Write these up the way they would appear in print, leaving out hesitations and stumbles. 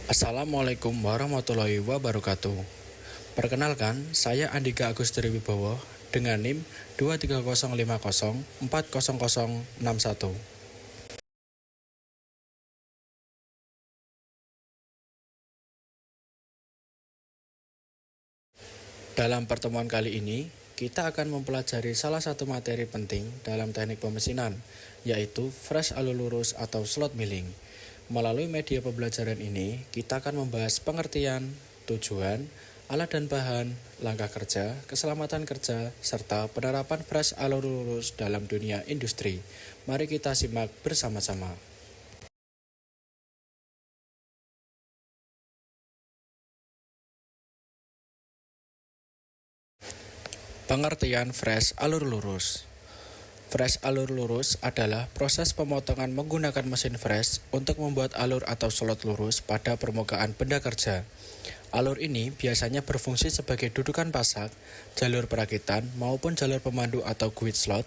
Assalamualaikum warahmatullahi wabarakatuh. Perkenalkan, saya Andika Agustri Wibowo dengan NIM 23050400061. Dalam pertemuan kali ini, kita akan mempelajari salah satu materi penting dalam teknik pemesinan, yaitu fresh alur lurus atau slot milling. Melalui media pembelajaran ini, kita akan membahas pengertian, tujuan, alat dan bahan, langkah kerja, keselamatan kerja, serta penerapan fresh alur lurus dalam dunia industri. Mari kita simak bersama-sama. Pengertian fresh alur lurus. Fresh alur lurus adalah proses pemotongan menggunakan mesin fresh untuk membuat alur atau slot lurus pada permukaan benda kerja. Alur ini biasanya berfungsi sebagai dudukan pasak, jalur perakitan, maupun jalur pemandu atau guide slot.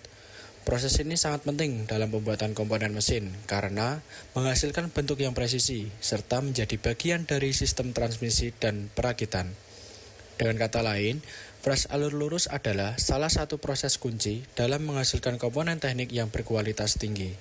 Proses ini sangat penting dalam pembuatan komponen mesin karena menghasilkan bentuk yang presisi serta menjadi bagian dari sistem transmisi dan perakitan. Dengan kata lain, fresh alur lurus adalah salah satu proses kunci dalam menghasilkan komponen teknik yang berkualitas tinggi.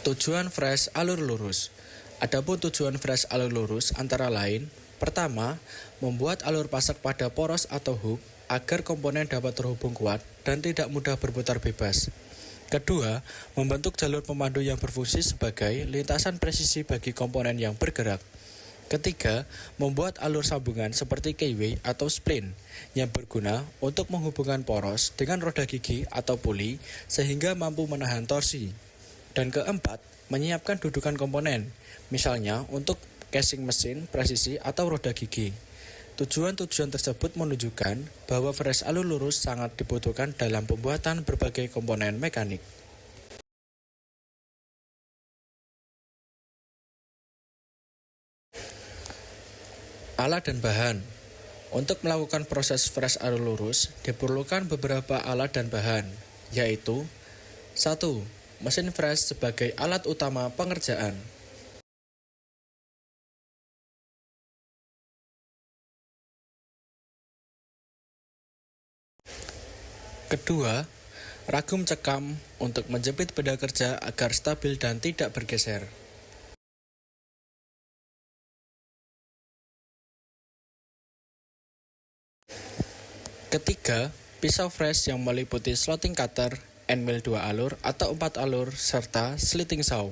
Tujuan fresh alur lurus. Adapun tujuan fresh alur lurus antara lain, pertama, membuat alur pasak pada poros atau hub agar komponen dapat terhubung kuat dan tidak mudah berputar bebas. Kedua, membentuk jalur pemandu yang berfungsi sebagai lintasan presisi bagi komponen yang bergerak. Ketiga, membuat alur sambungan seperti keyway atau spline yang berguna untuk menghubungkan poros dengan roda gigi atau puli sehingga mampu menahan torsi. Dan keempat, menyiapkan dudukan komponen, misalnya untuk casing mesin, presisi, atau roda gigi. Tujuan-tujuan tersebut menunjukkan bahwa fresh alur lurus sangat dibutuhkan dalam pembuatan berbagai komponen mekanik. Alat dan bahan. Untuk melakukan proses fresh alur lurus, diperlukan beberapa alat dan bahan, yaitu 1. Mesin fresh sebagai alat utama pengerjaan. Kedua, ragum cekam untuk menjepit benda kerja agar stabil dan tidak bergeser. Ketiga, pisau fresh yang meliputi slotting cutter, end mill 2 alur atau 4 alur, serta slitting saw.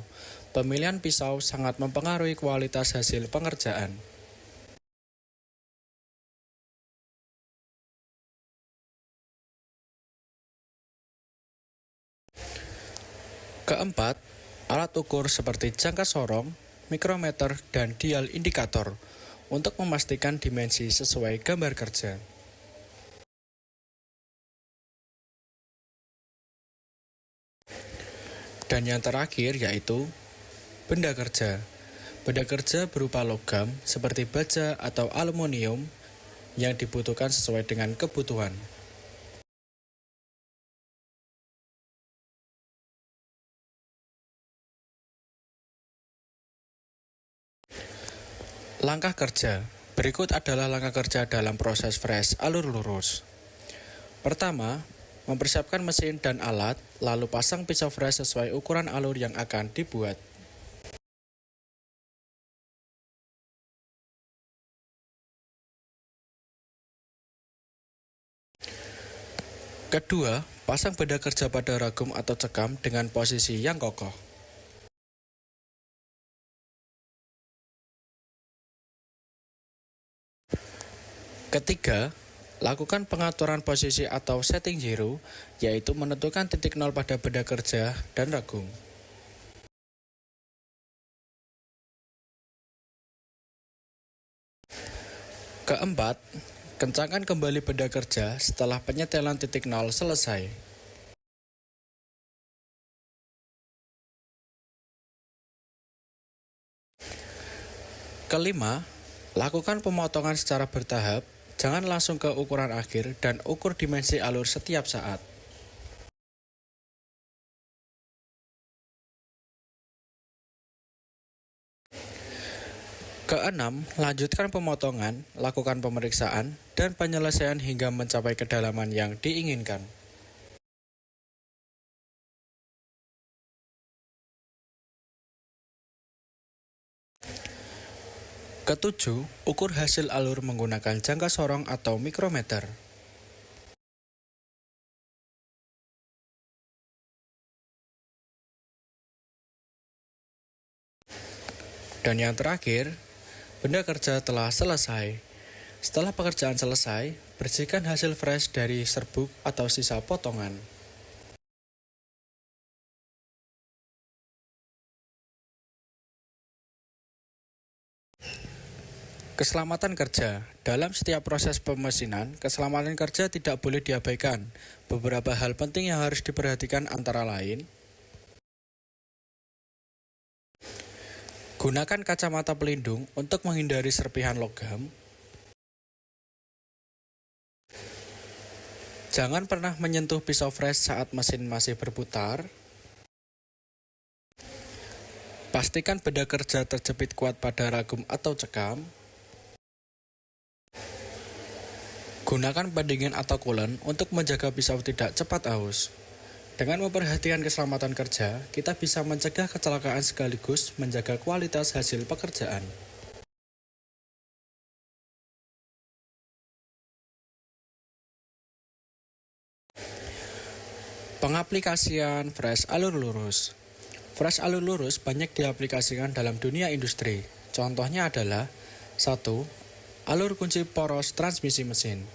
Pemilihan pisau sangat mempengaruhi kualitas hasil pengerjaan. Keempat, alat ukur seperti jangka sorong, mikrometer, dan dial indikator untuk memastikan dimensi sesuai gambar kerja. Dan yang terakhir yaitu benda kerja. Benda kerja berupa logam seperti baja atau aluminium yang dibutuhkan sesuai dengan kebutuhan. Langkah kerja. Berikut adalah langkah kerja dalam proses fresh alur lurus. Pertama, mempersiapkan mesin dan alat, lalu pasang pisau fresh sesuai ukuran alur yang akan dibuat. Kedua, pasang benda kerja pada ragum atau cekam dengan posisi yang kokoh. Ketiga, lakukan pengaturan posisi atau setting zero, yaitu menentukan titik nol pada benda kerja dan ragum. Keempat, kencangkan kembali benda kerja setelah penyetelan titik nol selesai. Kelima, lakukan pemotongan secara bertahap Jangan langsung ke ukuran akhir dan ukur dimensi alur setiap saat. Keenam, lanjutkan pemotongan, lakukan pemeriksaan, dan penyelesaian hingga mencapai kedalaman yang diinginkan. Ketujuh, ukur hasil alur menggunakan jangka sorong atau mikrometer. Dan yang terakhir, benda kerja telah selesai. Setelah pekerjaan selesai, bersihkan hasil fresh dari serbuk atau sisa potongan. Keselamatan kerja. Dalam setiap proses pemesinan, keselamatan kerja tidak boleh diabaikan. Beberapa hal penting yang harus diperhatikan antara lain: gunakan kacamata pelindung untuk menghindari serpihan logam. Jangan pernah menyentuh pisau fresh saat mesin masih berputar. Pastikan benda kerja terjepit kuat pada ragum atau cekam. Gunakan pendingin atau coolant untuk menjaga pisau tidak cepat aus. Dengan memperhatikan keselamatan kerja, kita bisa mencegah kecelakaan sekaligus menjaga kualitas hasil pekerjaan. Pengaplikasian fresh alur lurus. Fresh alur lurus banyak diaplikasikan dalam dunia industri. Contohnya adalah: 1. Alur kunci poros transmisi mesin.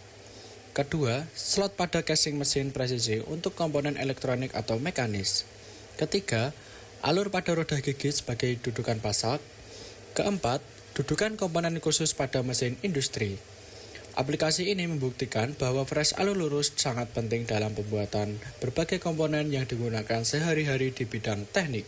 Kedua, slot pada casing mesin presisi untuk komponen elektronik atau mekanis. Ketiga, alur pada roda gigi sebagai dudukan pasak. Keempat, dudukan komponen khusus pada mesin industri. Aplikasi ini membuktikan bahwa fresh alur lurus sangat penting dalam pembuatan berbagai komponen yang digunakan sehari-hari di bidang teknik.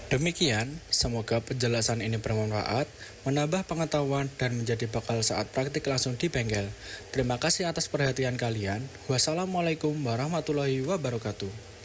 Demikian, semoga penjelasan ini bermanfaat, menambah pengetahuan, dan menjadi bekal saat praktik langsung di bengkel. Terima kasih atas perhatian kalian. Wassalamualaikum warahmatullahi wabarakatuh.